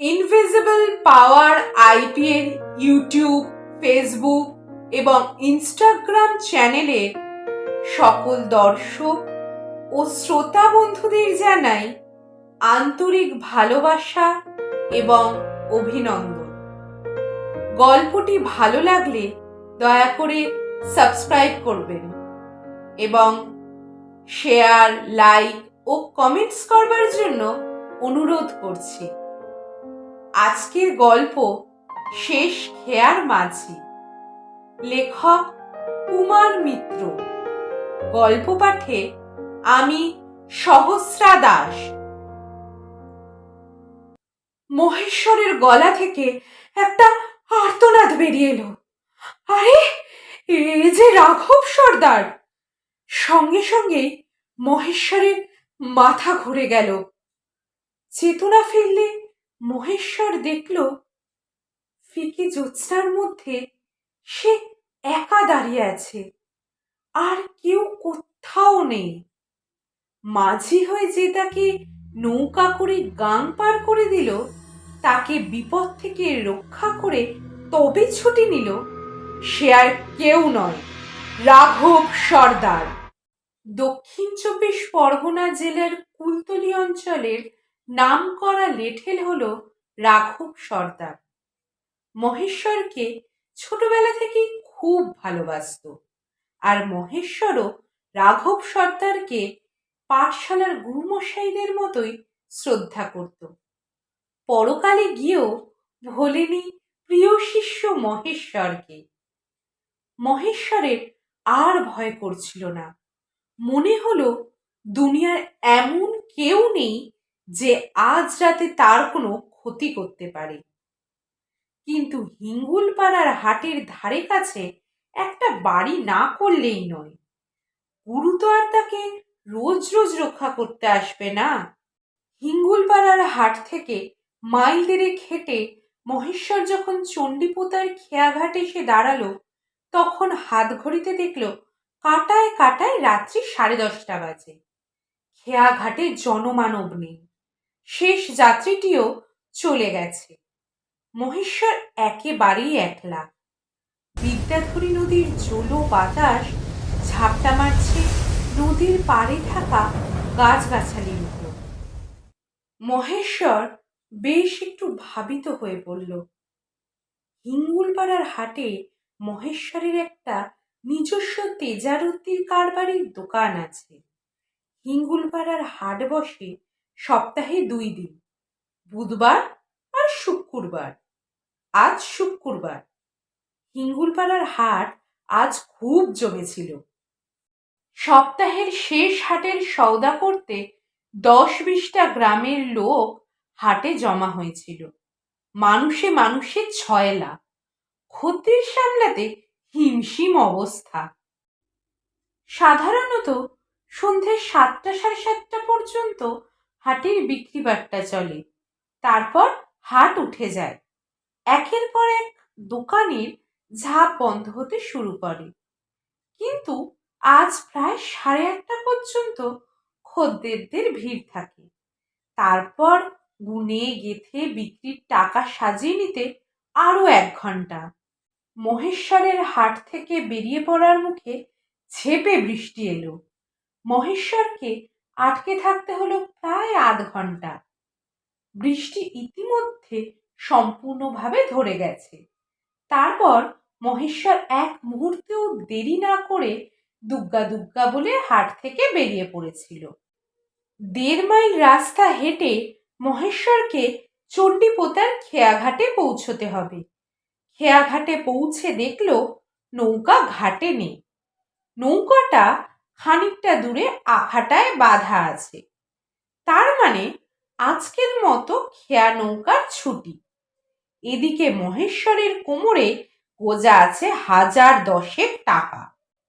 Invisible পাওয়ার IPL YouTube, Facebook এবং Instagram চ্যানেলের সকল দর্শক ও শ্রোতা বন্ধুদের জানাই আন্তরিক ভালোবাসা এবং অভিনন্দন। গল্পটি ভালো লাগলে দয়া করে সাবস্ক্রাইব করবেন এবং শেয়ার, লাইক ও কমেন্টস করবার জন্য অনুরোধ করছি। আজকের গল্প শেষ খেয়ার মাঝি, লেখক কুমার মিত্র। গল্প পাঠে আমি সহস্রা দাস। মহেশ্বরের গলা থেকে একটা আর্তনাদ বেরিয়ে এলো। আরে, এ যে রাঘব সর্দার! সঙ্গে সঙ্গে মহেশ্বরের মাথা ঘুরে গেল। চেতনা ফিরলে মহেশ্বর দেখল ফিকে জ্যোৎস্নার মধ্যে সে একা দাঁড়িয়ে আছে, আর কেউ কোথাও নেই। মাঝি হয়ে যে তাকে নৌকা করে গাং পার করে দিল, তাকে বিপদ থেকে রক্ষা করে তবে ছুটি নিল, সে আর কেউ নয়, রাঘব সর্দার। দক্ষিণ ২৪ পরগনা জেলার কুলতলি অঞ্চলের নামকরা লেঠেল হল রাঘব সর্দার। মহেশ্বরকে ছোটবেলা থেকেই খুব ভালোবাসত, আর মহেশ্বরও রাঘব সর্দারকে পাঠশালার গুরুমশাইদের মতোই শ্রদ্ধা করত। পরকালে গিয়েও ভোলেনি প্রিয় শিষ্য মহেশ্বরকে। মহেশ্বরের আর ভয় করছিল না। মনে হলো দুনিয়ার এমন কেউ নেই যে আজ রাতে তার কোনো ক্ষতি করতে পারে। কিন্তু হিঙ্গুলপাড়ার হাটের ধারে কাছে একটা বাড়ি না করলেই নয়। গুরু তো আর তাকে রোজ রোজ রক্ষা করতে আসবে না। হিঙ্গুলপাড়ার হাট থেকে মাইল দেড়েক হেঁটে মহেশ্বর যখন চণ্ডীপোতার খেয়াঘাটে এসে দাঁড়ালো, তখন হাত ঘড়িতে দেখল কাটায় কাটায় রাত্রি 10:30 বাজে। খেয়াঘাটে জনমানব নেই, শেষ যাত্রীটিও চলে গেছে। মহেশ্বর একেবারেই একলা। বিদ্যাধরী নদীর জলো বাতাস ঝাপটা মারছে নদীর পাড়ে থাকা গাছগাছালির উপর। মহেশ্বর বেশ একটু ভাবিত হয়ে পড়ল। হিঙ্গুলপাড়ার হাটে মহেশ্বরের একটা নিজস্ব তেজারতির কারবারির দোকান আছে। হিঙ্গুলপাড়ার হাট বসে সপ্তাহে 2 দিন, বুধবার আর শুক্রবার। আজ শুক্রবার। হিঙ্গুলপাড়ার হাট আজ খুব জমেছিল। সপ্তাহের শেষ হাটের সওদা করতে 10-20টা গ্রামের লোক হাটে জমা হয়েছিল। মানুষে মানুষে ছয়লা। খদ্দের সামলাতে হিমশিম অবস্থা। সাধারণত সন্ধ্যে 7টা-7:30 পর্যন্ত হাটের বিক্রি বাট্টা চলে, তারপর হাট উঠে যায়। একের পর এক দোকানের ঝাঁপ বন্ধ হতে শুরু করে। কিন্তু আজ প্রায় 8:30 পর্যন্ত খদ্দেরদের ভিড় থাকে। তারপর গুনে গেথে বিক্রির টাকা সাজিয়ে নিতে আরো 1 ঘন্টা। মহেশ্বরের হাট থেকে বেরিয়ে পড়ার মুখে ঝেঁপে বৃষ্টি এলো। মহেশ্বরকে আটকে থাকতে হলো প্রায় আধ ঘন্টা। বৃষ্টি ইতিমধ্যে সম্পূর্ণভাবে ধরে গেছে। তারপর মহেশ্বর এক মুহূর্তেও দেরি না করে দুগ্গা দুগ্গা বলে হাট থেকে বেরিয়ে পড়েছিল। 1.5 মাইল রাস্তা হেঁটে মহেশ্বরকে চণ্ডীপোতার খেয়াঘাটে পৌঁছতে হবে। খেয়াঘাটে পৌঁছে দেখল নৌকা ঘাটে নেই। নৌকাটা খানিকটা দূরে আখাটায় বাঁধা আছে। তার মানে আজকের মতো খেয়া নৌকার ছুটি। এদিকে মহেশ্বরের কোমরে গোজা আছে 1010 টাকা।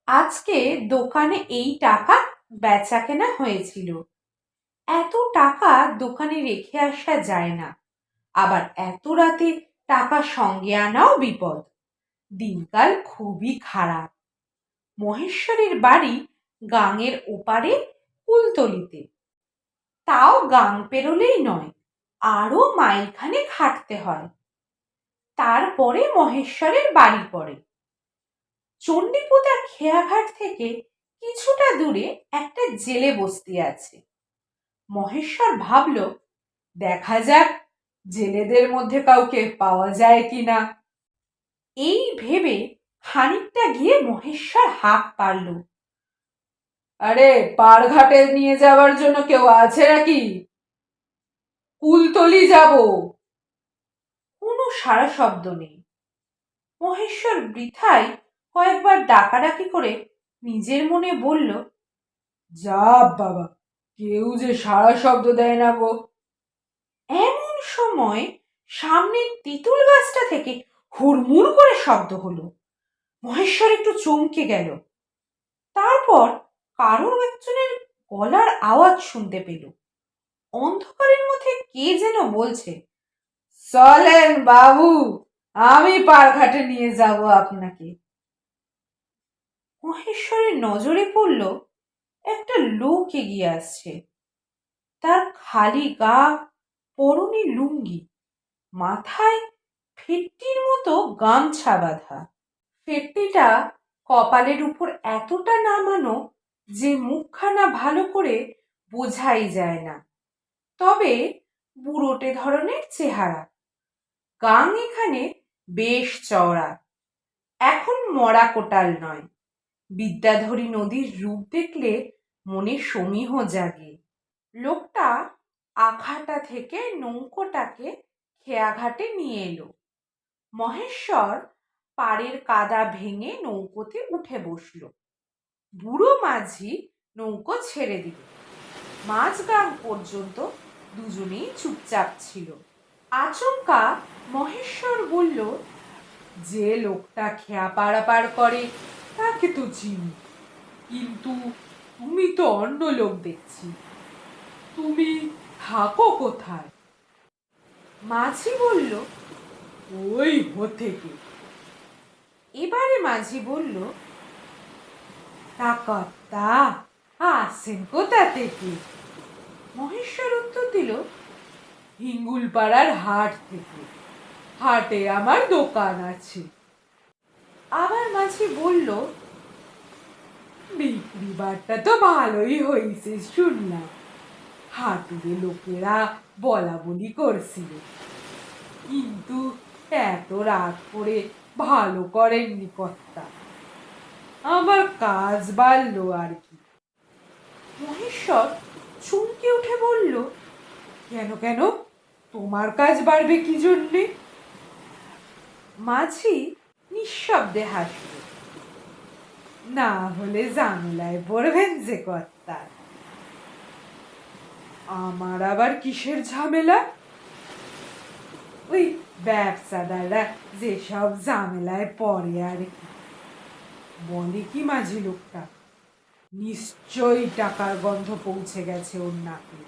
আজকে দোকানে এই টাকা বেচা কেনা হয়েছিল। এত টাকা দোকানে রেখে আসা যায় না, আবার এত রাতে টাকা সঙ্গে আনাও বিপদ। দিনকাল খুবই খারাপ। মহেশ্বরের বাড়ি গাঙের ওপারে কুলতলিতে। তাও গাং পেরোলেই নয়, আরো মাইলখানেক হাঁটতে হয়। তারপরে মহেশ্বরের বাড়ি পড়ে। চণ্ডীপোতা খেয়াঘাট থেকে কিছুটা দূরে একটা জেলে বস্তি আছে। মহেশ্বর ভাবল, দেখা যাক জেলেদের মধ্যে কাউকে পাওয়া যায় কিনা। এই ভেবে খানিকটা গিয়ে মহেশ্বর হাঁক পারল, আরে পাড়ঘাটে নিয়ে যাওয়ার জন্য কেউ আছে নাকি? কুলতলি যাব। কোনো সাড়া শব্দ নেই। মহেশ্বর বৃথায় কয়েকবার ডাকাডাকি করে নিজের মনে বলল, যা বাবা, কেউ যে সাড়া শব্দ দেয় না গো। এমন সময় সামনের তেঁতুল গাছটা থেকে হুড়মুড় করে শব্দ হলো। মহেশ্বর একটু চমকে গেল। তারপর কারোর একজনের গলার আওয়াজ শুনতে পেল। অন্ধকারের মধ্যে কে যেন বলছে, চলেন বাবু, আমি পাড়ঘাটে নিয়ে যাব আপনাকে। মহেশ্বরের নজরে পড়ল একটা লোক এগিয়ে আসছে। তার খালি গা, পরনে লুঙ্গি, মাথায় ফেটটির মতো গামছা বাঁধা। ফেটটিটা কপালের উপর এতটা নামানো যে মুখখানা ভালো করে বোঝাই যায় না। তবে বুড়োটে ধরনের চেহারা। গাং এখানে বেশ চওড়া, এখন মরা কোটাল নয়। বিদ্যাধরী নদীর রূপ দেখলে মনে সমীহ জাগে। লোকটা আখাটা থেকে নৌকোটাকে খেয়াঘাটে নিয়ে এলো। মহেশ্বর পাড়ের কাদা ভেঙে নৌকোতে উঠে বসল। বুড়ো মাঝি নৌকো ছেড়ে দিল। মাঝগাং পর্যন্ত দুজনেই চুপচাপ ছিল। আচমকা মহেশ্বর বলল, যে লোকটা খেয়া পারাপার করে তাকে তো চিনি, কিন্তু তুমি তো অন্য লোক দেখছি, তুমি থাকো কোথায়? মাঝি বলল, ওই থেকে। এবারে মাঝি বলল, তা কর্তা আসেন কোথা থেকে? মহেশ্বর উত্তর দিল, হিঙ্গুলপাড়ার হাট থেকে, হাটে আমার দোকান আছে। আবার মাঝি বলল, বিক্রি বাট্টা তো ভালোই হয়েছে শুনলাম, হাটুরে লোকেরা বলা বলি করছিল, কিন্তু এত রাত করে ভালো করেননি কর্তা, আমার কাজ বাড়লো আর কি। মহেশ্বর চমকে উঠে বলল, কেন কেন, তোমার কাজ বাড়বে কি জন্যে? মাঝি নিঃশব্দে হাসল, না হলে ঝামেলায় পড়বেন যে কর্তা। আমার আবার কিসের ঝামেলা? ওই ব্যবসাদাররা যেসব ঝামেলায় পড়ে আর কি। বলে কি মাঝি লোকটা, নিশ্চয়ই টাকার গন্ধ পৌঁছে গেছে ওর নাকে।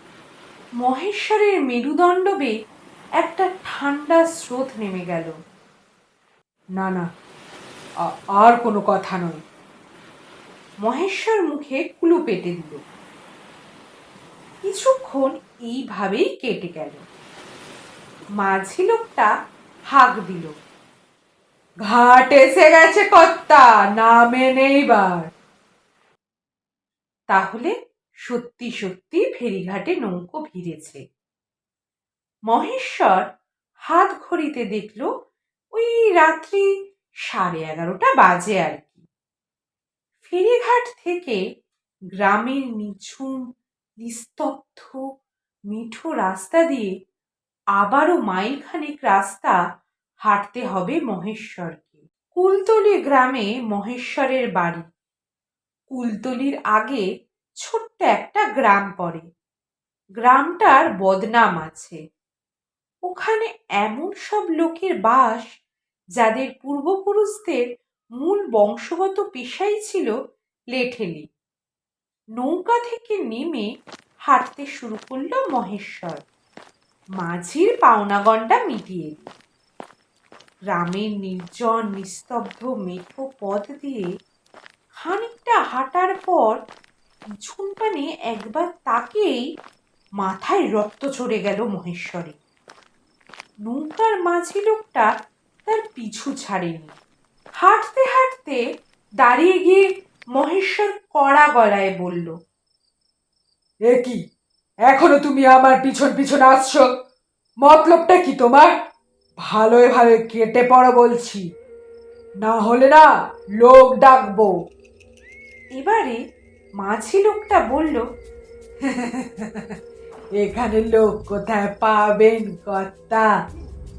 মহেশ্বরের মেরুদণ্ড বেয়ে একটা ঠান্ডা স্রোত নেমে গেল। না না, আর কোনো কথা নয়। মহেশ্বর মুখে কুলু পেটে দিল। কিছুক্ষণ এইভাবেই কেটে গেল। মাঝি লোকটা হাঁক দিল, ঘাট এসে গেছে কর্তা, নামেন এইবার। তাহলে সত্যি সত্যি ফেরিঘাটে নৌকো ভিড়েছে। মহেশ্বর হাত ঘড়িতে দেখল ওই রাত্রি 11:30 বাজে আর কি। ফেরিঘাট থেকে গ্রামের নিঝুম নিস্তব্ধ মিঠো রাস্তা দিয়ে আবারও মাইলখানেক রাস্তা হাঁটতে হবে মহেশ্বরকে। কুলতলি গ্রামে মহেশ্বরের বাড়ি। কুলতলির আগে ছোট্ট একটা গ্রাম পড়ে। গ্রামটার বদনাম আছে। ওখানে এমন সব লোকের বাস যাদের পূর্বপুরুষদের মূল বংশগত পেশাই ছিল লেঠেলি। নৌকা থেকে নেমে হাঁটতে শুরু করলো মহেশ্বর। মাঝির পাওনাগণ্ডা মিটিয়ে দিল। গ্রামের নির্জন নিস্তব্ধ মেঠো পথ দিয়ে খানিকটা হাঁটার পর পিছন টানে একবার তাকেই মাথায় রক্ত চড়ে গেল মহেশ্বরে। নৌকার মাঝি লোকটা তার পিছু ছাড়েনি। হাঁটতে হাঁটতে দাঁড়িয়ে গিয়ে মহেশ্বর কড়া গলায় বলল, এ কি, এখনো তুমি আমার পিছন পিছন আসছো? মতলবটা কি তোমার? ভালোই ভালোই কেটে পড়ো বলছি, না হলে না লোক ডাকবো। এবারে মাঝি লোকটা বলল, এখানে লোক কোথায় পাবেন কর্তা?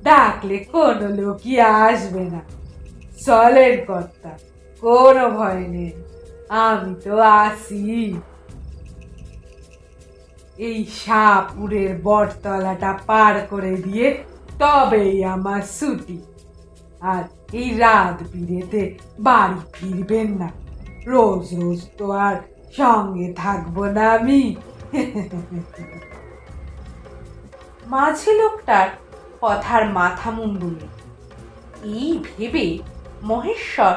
ডাকলে কোনো লোকই আসবে না। চলেন কর্তা, কোনো ভয় নেই, আমি তো আসি। এই শাহপুরের বটতলাটা পার করে দিয়ে তবেই আমার ছুটি। আর এই রাত বিরেতে বাড়ি ফিরবেন না। রোজ রোজ তো আর সঙ্গে থাকবো না আমি। মাঝি লোকটার কথার মাথা মুন্ডুলে। এই ভেবে মহেশ্বর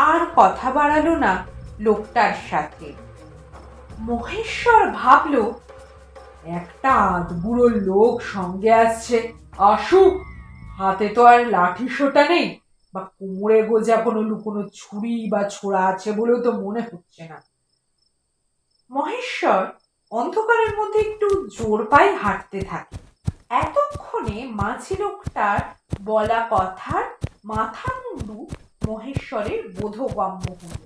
আর কথা বাড়ালো না লোকটার সাথে। মহেশ্বর ভাবল, একটা আধবুড়ো লোক সঙ্গে আসছে, আসুক। হাতে তো আর লাঠি সোটা নেই, বা কোমরে গোজা কোনো লুকোনো ছুরি বা ছোড়া আছে বলেও তো মনে হচ্ছে না। মহেশ্বর অন্ধকারের মধ্যে একটু জোর পায়ে হাঁটতে থাকে। এতক্ষণে মাঝি লোকটার বলা কথার মাথা মুন্ডু মহেশ্বরের বোধগম্য হল।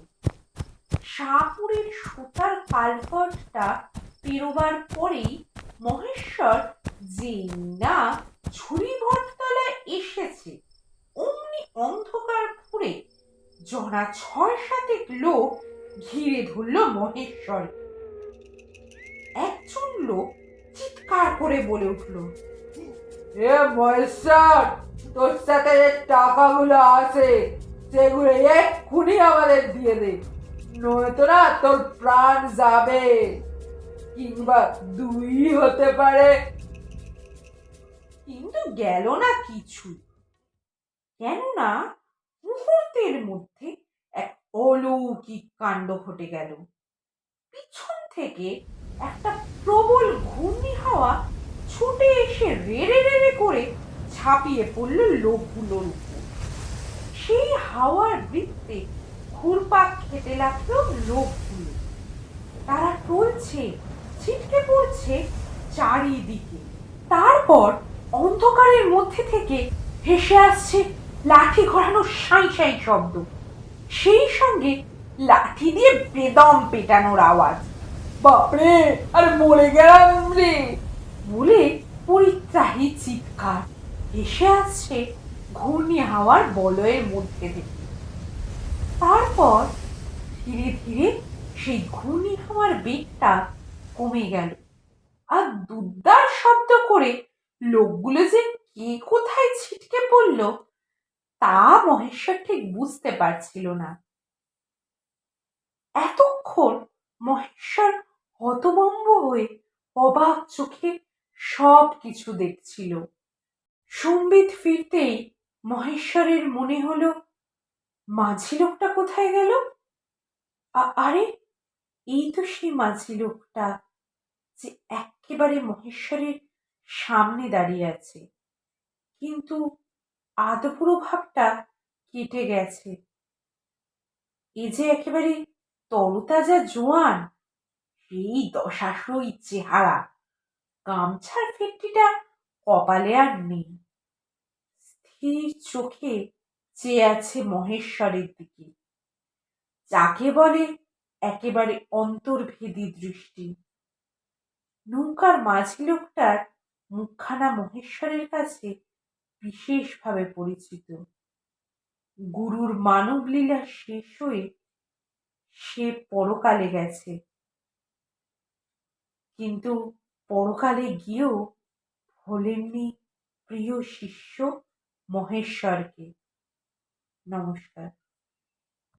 শাহপুরের সুতার কালভার্টটা পেরোবার পরেই মহেশ্বর যে না ঝুড়ি বটতলায় এসেছে, অমনি অন্ধকার ফুরে জনা ৬-৭ লোক ঘিরে ধরল মহেশ্বর। একজন লোক চিৎকার করে বলে উঠল, এ মহেশ্বর, তোর সাথে যে টাকাগুলো আছে সেগুলো এক্ষুনি আমাদের দিয়ে দে, নয়তো না তোর প্রাণ যাবে, কিংবা দুই হতে পারে। কিন্তু গেল না কিছু। কেননা মুহূর্তের মধ্যে এক অলৌকিক কাণ্ড ঘটে গেল। পিছন থেকে একটা প্রবল ঘূর্ণি হাওয়া ছুটে এসে রেড়ে রেড়ে করে ঝাঁপিয়ে পড়ল লোকগুলোর উপর। সেই হাওয়ার বৃত্তে ঘুরপাক খেতে লাগলো লোকগুলো। তারা টলছে, ছিটকে পড়ছে চারিদিকে। তারপর অন্ধকারের মধ্যে থেকে ভেসে আসছে লাঠি ঘোরানোর সাঁই সাঁই শব্দ, সেই সঙ্গে লাঠি দিয়ে বেদম পেটানোর আওয়াজ। বাপরে, আরে মরে গেলাম রে বলে পরিত্রাহী চিৎকার ভেসে আসছে ঘূর্ণি হাওয়ার বলয়ের মধ্যে থেকে। তারপর ধীরে ধীরে সেই ঘূর্ণি হাওয়ার বেগটা কমে গেল, আর দুদ্দার শব্দ করে লোকগুলো যে কে কোথায় ছিটকে পড়ল তা মহেশ্বর ঠিক বুঝতে পারছিল না। এতক্ষণ মহেশ্বর হতভম্ব হয়ে অবাক চোখে সব কিছু দেখছিল। সম্বিত ফিরতেই মহেশ্বরের মনে হলো, মাঝি লোকটা কোথায় গেল? আরে এই তো সেই মাঝি লোকটা যে একেবারে মহেশ্বরের সামনে দাঁড়িয়ে আছে, কিন্তু আদপুরো ভাবটা কেটে গেছে। এ যে একেবারে তরতাজা জোয়ান, সেই দশাসই চেহারা, গামছার ফেটটিটা কপালে আর নেই। স্থির চোখে চেয়ে আছে মহেশ্বরের দিকে, যাকে বলে একেবারে অন্তর্ভেদী দৃষ্টি। নৌকার মাঝি লোকটার মুখখানা মহেশ্বরের কাছে বিশেষভাবে পরিচিত। গুরুর মানবলীলা শেষ হয়ে সে পরকালে গেছে, কিন্তু পরকালে গিয়েও ভোলেননি প্রিয় শিষ্য মহেশ্বরকে। নমস্কার।